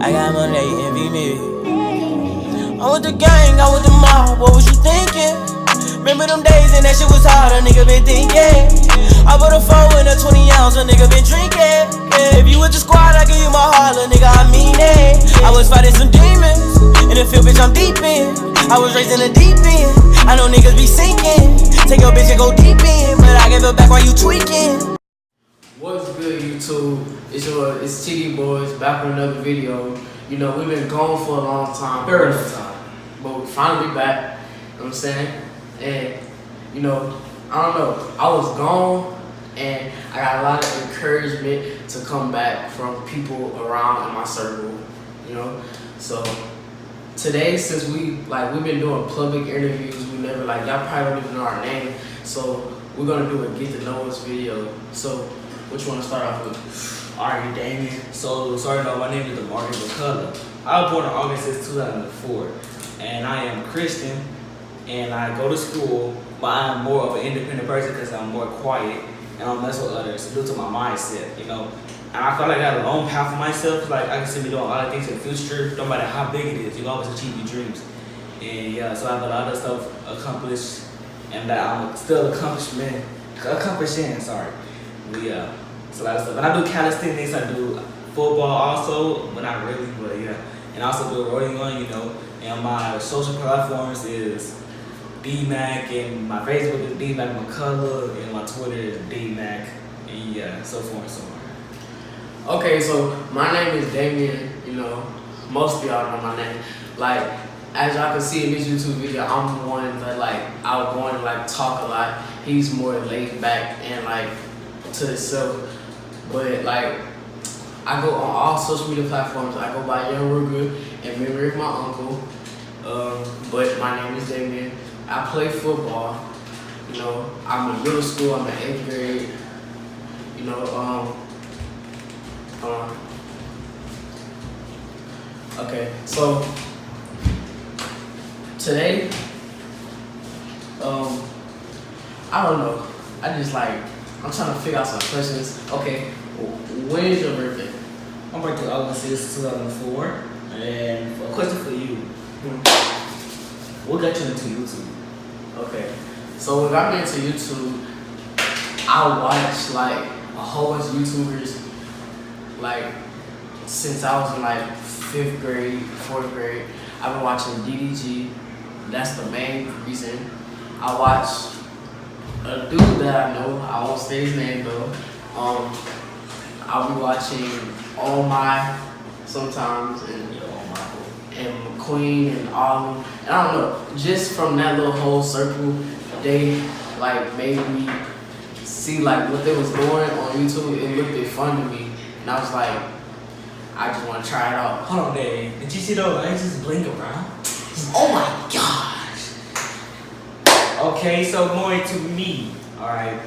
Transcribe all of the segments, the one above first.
I got money, they envy me. I'm with the gang, I'm with the mob, what was you thinking? Remember them days and that shit was hard, a nigga been thinking. I put a 4 in a 20 ounce, a nigga been drinking. If you with the squad, I give you my heart, a nigga, I mean it. I was fighting some demons, in the field, bitch, I'm deep in. I was raised in the deep end, I know niggas be sinking. Take your bitch and go deep in, but I give it back while you tweaking. What's good, YouTube? It's TD Boys back with another video. You know, we've been gone for a long time, very long time, but we finally back. You know what I'm saying? And you know, I don't know. I was gone, and I got a lot of encouragement to come back from people around in my circle. You know, so today, since we've been doing public interviews, we never y'all probably don't even know our name, so we're gonna do a get to know us video. So, what you wanna start off with? Alright, Damien. So, starting off, my name is Martin McCullough. I was born in August 6, 2004, and I am Christian, and I go to school, but I'm more of an independent person because I'm more quiet and I don't mess with others due to my mindset, you know. And I feel like I got a long path for myself. Like I can see me doing a lot of things in the future, no matter how big it is. You can always achieve your dreams. And yeah, so I have a lot of stuff accomplished, and that I'm still accomplishing. Sorry, but yeah, it's a lot of stuff. And I do calisthenics, I do football also, but not really. But yeah, and I also do rodeo, you know. And my social platforms is DMac, and my Facebook is DMac McCullough, and my Twitter is DMac, and yeah, so forth and so on. Okay, so my name is Damien, you know, most of y'all know my name. Like, as y'all can see in this YouTube video, I'm the one that outgoing and talk a lot. He's more laid back and to himself. But I go on all social media platforms. I go by Young Real Good and memory of my uncle. But my name is Damien. I play football. You know, I'm in middle school, I'm in 8th grade. You know, okay, so today, I don't know. I'm trying to figure out some questions. Okay, when is your birthday? My birthday August 6, 2004, and a question for you. What got you into YouTube? Okay, so what got me into YouTube, I watched a whole bunch of YouTubers since I was in 5th grade, 4th grade. I've been watching DDG. That's the main reason. I watch a dude that I know. I won't say his name though. I'll be watching All My sometimes and McQueen and all of them. And I don't know, just from that little whole circle, they made me see what they was doing on YouTube. It looked fun to me. And I was I just want to try it out. Hold on, Dave. Did you see those lights just blink around? Oh my gosh. Okay, so more into me. Alright.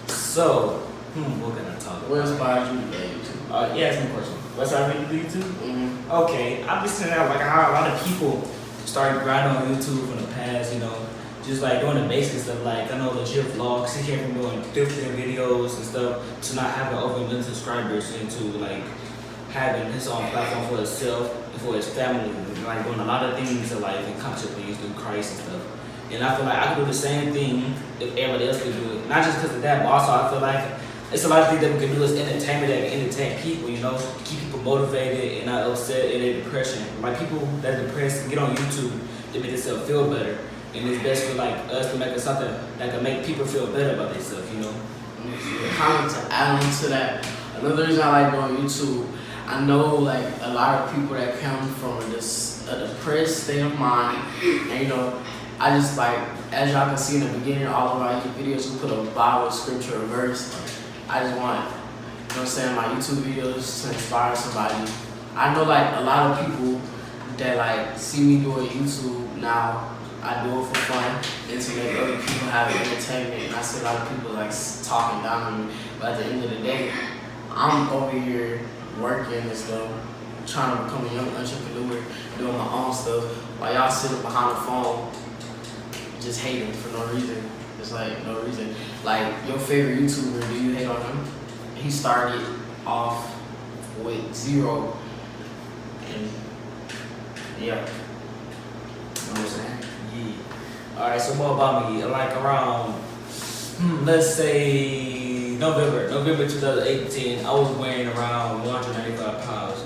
So, what can I talk about? What inspired you to play YouTube? Yeah, ask me a question. What's I really do YouTube? Mm-hmm. Okay, I'm just saying that how a lot of people started grinding on YouTube from the past, you know. Just doing the basics of I know legit vlogs. He came from doing different videos and stuff to not having over 1 million subscribers into having his own platform for himself and for his family, doing a lot of things in life and accomplishing things through Christ and stuff. And I feel I could do the same thing if everybody else could do it. Not just because of that, but also I feel it's a lot of things that we can do as entertainment that can entertain people, you know, keep people motivated and not upset in their depression. People that are depressed get on YouTube to make themselves feel better. And it's best for us to make it something that can make people feel better about themselves, you know. Kind of to add on to that, another reason I like doing YouTube, I know a lot of people that come from a depressed state of mind, and you know, I just as y'all can see in the beginning of all of our videos, we put a Bible, scripture, or verse. I just want, you know what I'm saying, my YouTube videos to inspire somebody. I know a lot of people that see me doing YouTube now. I do it for fun and to make other people have entertainment. And I see a lot of people talking down on me. But at the end of the day, I'm over here working and stuff, trying to become a young entrepreneur, doing my own stuff, while y'all sitting behind the phone just hating for no reason. It's no reason. Your favorite YouTuber, do you hate on him? He started off with 0. And yeah, you know what I'm saying? Yeah. Alright, so more about me. Like around, let's say November 2018, I was weighing around 195 pounds.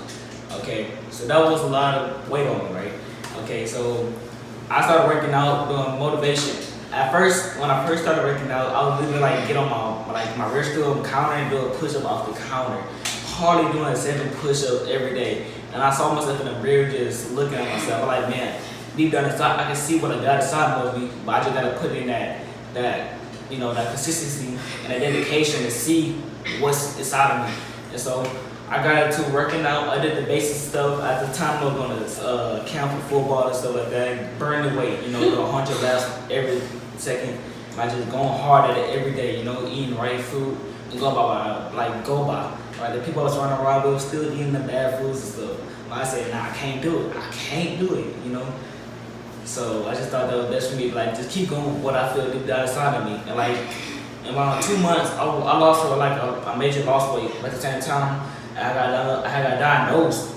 Okay, so that was a lot of weight on me, right? Okay, so I started working out, doing motivation. At first, when I first started working out, I would literally like get on my wrist stool counter and do a push up off the counter. Hardly doing 7 push-ups every day. And I saw myself in the mirror just looking at myself. I'm like, man, deep down inside, I can see what I got inside of me, but I just gotta put in that consistency and that dedication to see what's inside of me. And so I got into working out. I did the basic stuff. At the time, I was going to camp for football and stuff like that. Burn the weight, do 100 laps every second. I just going hard at it every day, eating the right food and go by. Right, the people I was running around with still eating the bad foods and stuff. But I said, nah, I can't do it. I can't do it, So I just thought that was best for me, just keep going with what I feel deep down inside of me. And in about 2 months, I lost a major loss weight. But at the same time, I got diagnosed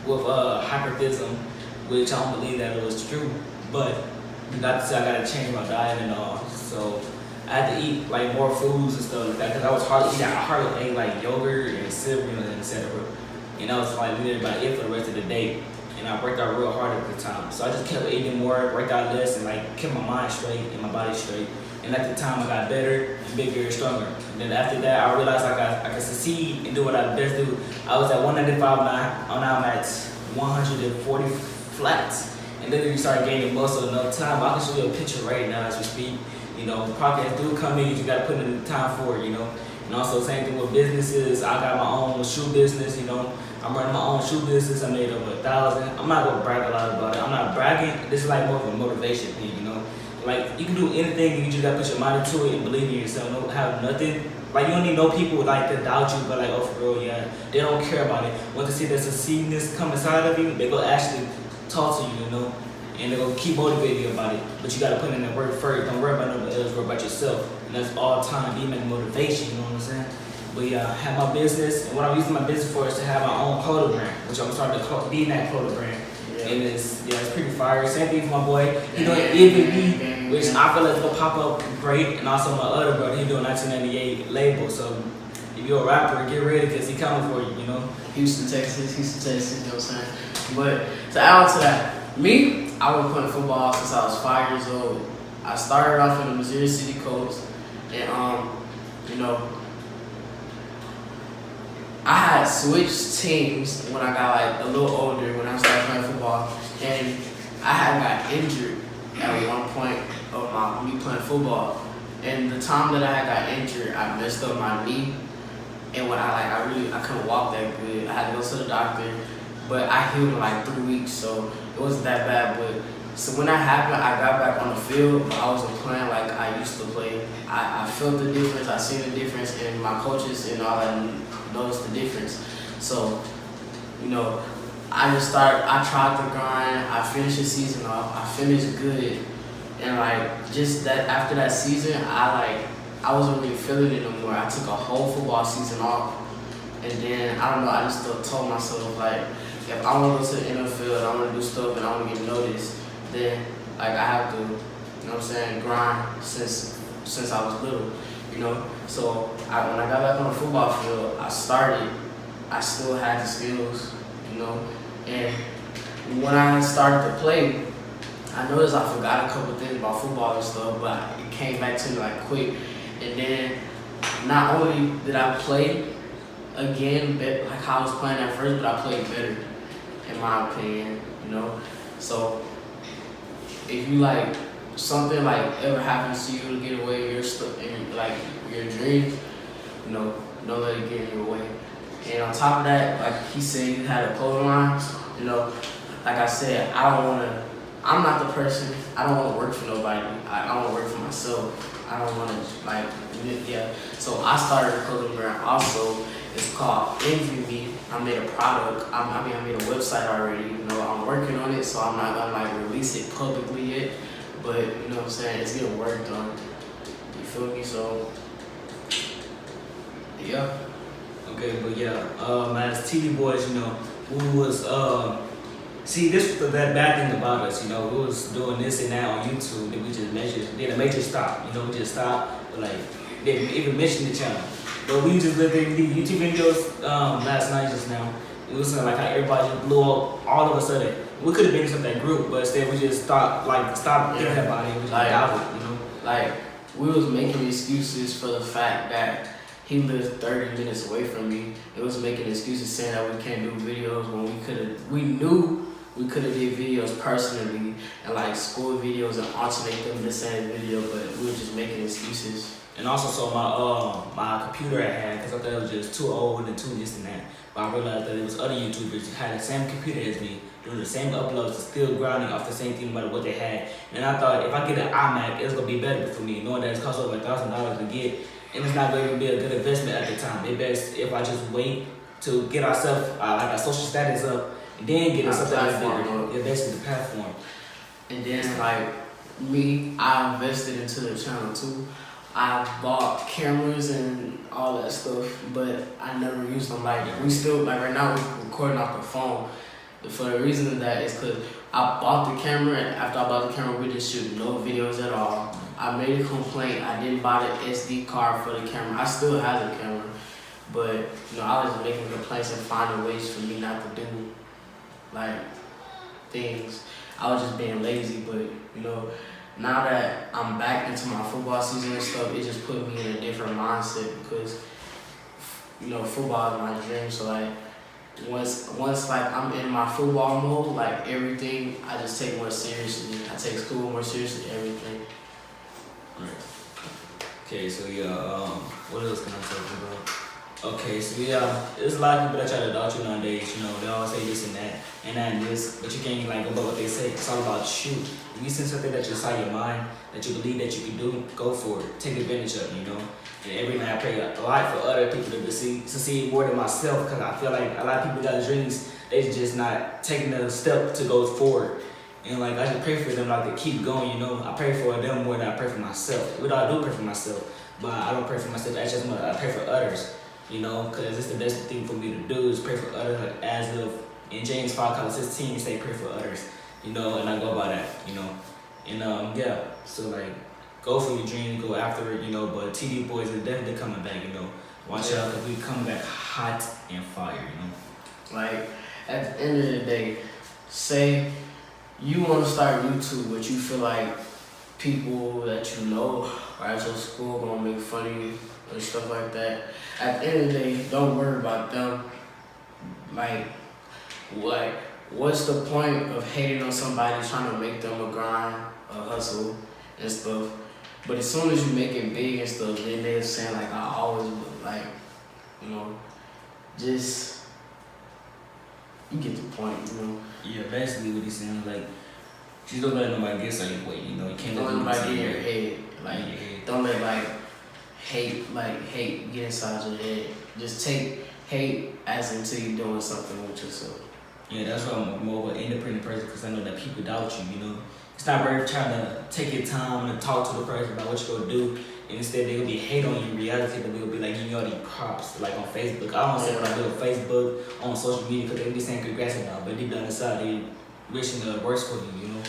with hyperthyroidism, which I don't believe that it was true. But the doctor said I gotta change my diet and all. So I had to eat more foods and stuff like that because I was hardly eating. I hardly ate yogurt and cereal and etc. And I was literally about it for the rest of the day. And I worked out real hard at the time. So I just kept eating more, worked out less, and kept my mind straight and my body straight. And at the time I got better and bigger and stronger. And then after that I realized I could succeed and do what I best do. I was at 195 now I'm at 140 flats. And then you start gaining muscle enough time. I can show you a picture right now as we speak. Podcasts do come in, you just gotta put in the time for it, And also same thing with businesses. I got my own shoe business, I'm running my own shoe business. I made over 1,000. I'm not gonna brag a lot about it. I'm not bragging. This is more of a motivation thing, you can do anything. You just gotta put your mind into it and believe in yourself. Don't have nothing. You don't need no people to doubt you, but oh for real, yeah, they don't care about it. Once they see that succeedness come inside of you, they go actually talk to you, and they're gonna keep motivating you about it. But you gotta put in that work first. Don't worry about nobody else. Worry about yourself, and that's all time. Demon motivation. You know what I'm saying? But yeah, I have my business, and what I'm using my business for is to have my own clothing brand, which I'm starting to be in that clothing brand. Yeah. And it's pretty fire. Same thing for my boy. He doing EVP, which I feel like it's gonna pop up great. And also my other brother, he doing 1998 label. So if you're a rapper, get ready because he coming for you. Houston, Texas, you know what I'm saying? But to add on to that, me, I've been playing football since I was 5 years old. I started off in the Missouri City Colts, and I had switched teams when I got a little older, when I started playing football, and I had got injured at one point of me playing football. And the time that I had got injured, I messed up my knee, and when I couldn't walk that good. I had to go to the doctor, but I healed in 3 weeks, so it wasn't that bad. But so when that happened, I got back on the field, but I wasn't playing like I used to play. I felt the difference, I seen the difference, and my coaches and all that noticed the difference. So, I tried to grind, I finished the season off, I finished good, and just that after that season, I wasn't really feeling it no more. I took a whole football season off, and then I don't know, I just told myself if I want to go to the NFL and I want to do stuff and I want to get noticed, then I have to, grind since I was little, So when I got back on the football field, I still had the skills, and when I started to play, I noticed I forgot a couple things about football and stuff, but it came back to me quick. And then not only did I play again like how I was playing at first, but I played better, in my opinion, So if you something ever happens to you to get away your your dreams, don't let it get in your way. And on top of that, he said, he had a clothing line, like I said, I'm not the person, I don't want to work for nobody. I want to work for myself. I don't want to, So I started a clothing brand also. It's called Envy Me. I made a product. I made a website already. I'm working on it, so I'm not gonna release it publicly yet. But you know what I'm saying? It's getting worked on. You feel me? So yeah. Okay, but yeah, as TV boys, we was see, this was that bad thing about us, you know. We was doing this and that on YouTube, and we just did a major stop. You know, we just stopped, but like didn't even mention the channel. But we just looked at the YouTube videos last night just now. It was like how everybody just blew up all of a sudden. We could have been in that group, but instead we just stopped thinking about it. We just out it, you know. Like we was making excuses for the fact that he lived 30 minutes away from me. It was making excuses saying that we can't do videos when we knew we could have did videos personally and like school videos and alternate them in the same video, but we were just making excuses. And also, so my computer I had, because I thought it was just too old and too this and that. But I realized that it was other YouTubers who had the same computer as me, doing the same uploads, still grinding off the same thing no matter what they had. And I thought if I get an iMac, it's gonna be better for me, knowing that it's cost over $1,000 to get, and it's not going to be a good investment at the time. It best if I just wait to get ourselves like our social status up, and then get something that's bigger. Invest in the platform. And then like me, I invested into the channel too. I bought cameras and all that stuff, but I never used them. Like we still, like right now we're recording off the phone. For the reason of that is because I bought the camera, and after I bought the camera, we didn't shoot no videos at all. I made a complaint. I didn't buy the SD card for the camera. I still have the camera, but you know I was making complaints and finding ways for me not to do like things. I was just being lazy, but you know. Now that I'm back into my football season and stuff, it just put me in a different mindset because, you know, football is my dream. So like, once like I'm in my football mode, like everything, I just take more seriously. I take school more seriously, everything. Right. Okay, so yeah, what else can I talk about? Okay, so yeah, there's a lot of people that try to doubt you nowadays, you know, they all say this and that and this, but you can't like go by what they say. It's all about you. If you see something that's inside your mind, that you believe that you can do, go for it. Take advantage of it, you know. And every night I pray a lot for other people to succeed more than myself, because I feel like a lot of people got dreams, they just not taking the step to go forward. And like, I just pray for them like to keep going, you know. I pray for them more than I pray for myself. What I do pray for myself, but I don't pray for myself as much. I pray for others. You know, because it's the best thing for me to do is pray for others. Like as of in James 5:16, it say pray for others. You know, and I go by that. You know, and yeah. So like, go for your dream, go after it. You know, but TD boys are definitely coming back. You know, watch out because we coming back hot and fire. You know, like at the end of the day, say you want to start YouTube, but you feel like people that you know or at your school gonna make fun of you and stuff like that. At the end of the day, don't worry about them. Like, what's the point of hating on somebody trying to make them a grind, a hustle, and stuff? But as soon as you make it big and stuff, then they're saying like, I always like, you know, just you get the point, you know. yeah. Basically, what he's saying like, you don't let nobody get on your way. You know, you can't Don't let let nobody get in your head. Like, in your head. don't let hate get inside your head. Just take hate as until you're doing something with yourself. Yeah, that's why I'm more of an independent person, because I know that people doubt you, you know. It's not very trying to take your time and talk to the person about what you're going to do, and instead they're going to be hate on you in reality, but they'll be like giving you all these props, like on Facebook. I don't say what I do on Facebook, on social media, because they be saying congrats and all, but deep down inside, they wishing the worst for you, you know.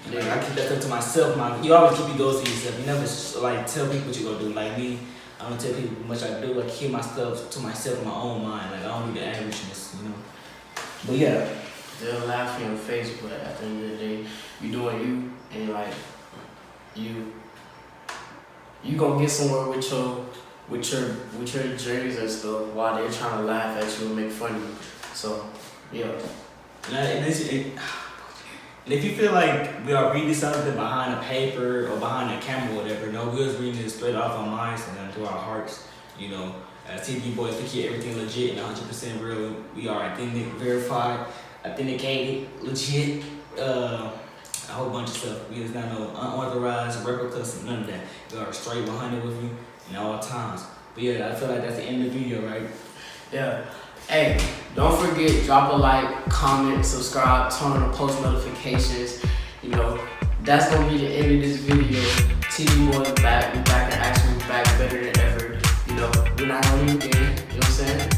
And like, I keep that stuff to myself, you always keep your goals to yourself. You never like tell people what you're going to do. Like me, I don't tell people how much I do. I keep my stuff to myself in my own mind. Like, I don't need the averageness, you know. But yeah. They'll laugh in your face, but at the end of the day, you doing you, and like you gonna get somewhere with your dreams and stuff while they're trying to laugh at you and make fun of you. So yeah. And if you feel like we are reading something behind a paper or behind a camera or whatever, no, we're just reading it straight off our minds and through our hearts, you know. As TV boys, we keep everything legit and 100% real. We are authentic, verified, authenticated, legit, a whole bunch of stuff. We just not no unauthorized replicas, none of that. We are straight 100 with you in all times. But yeah, I feel like that's the end of the video, right? Yeah. Hey, don't forget, drop a like, comment, subscribe, turn on the post notifications. You know, that's gonna be the end of this video. TV boys back, we back and actually back better than ever. You know, we're not gonna leave again. You know what I'm saying?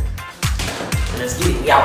And let's get it. Yo.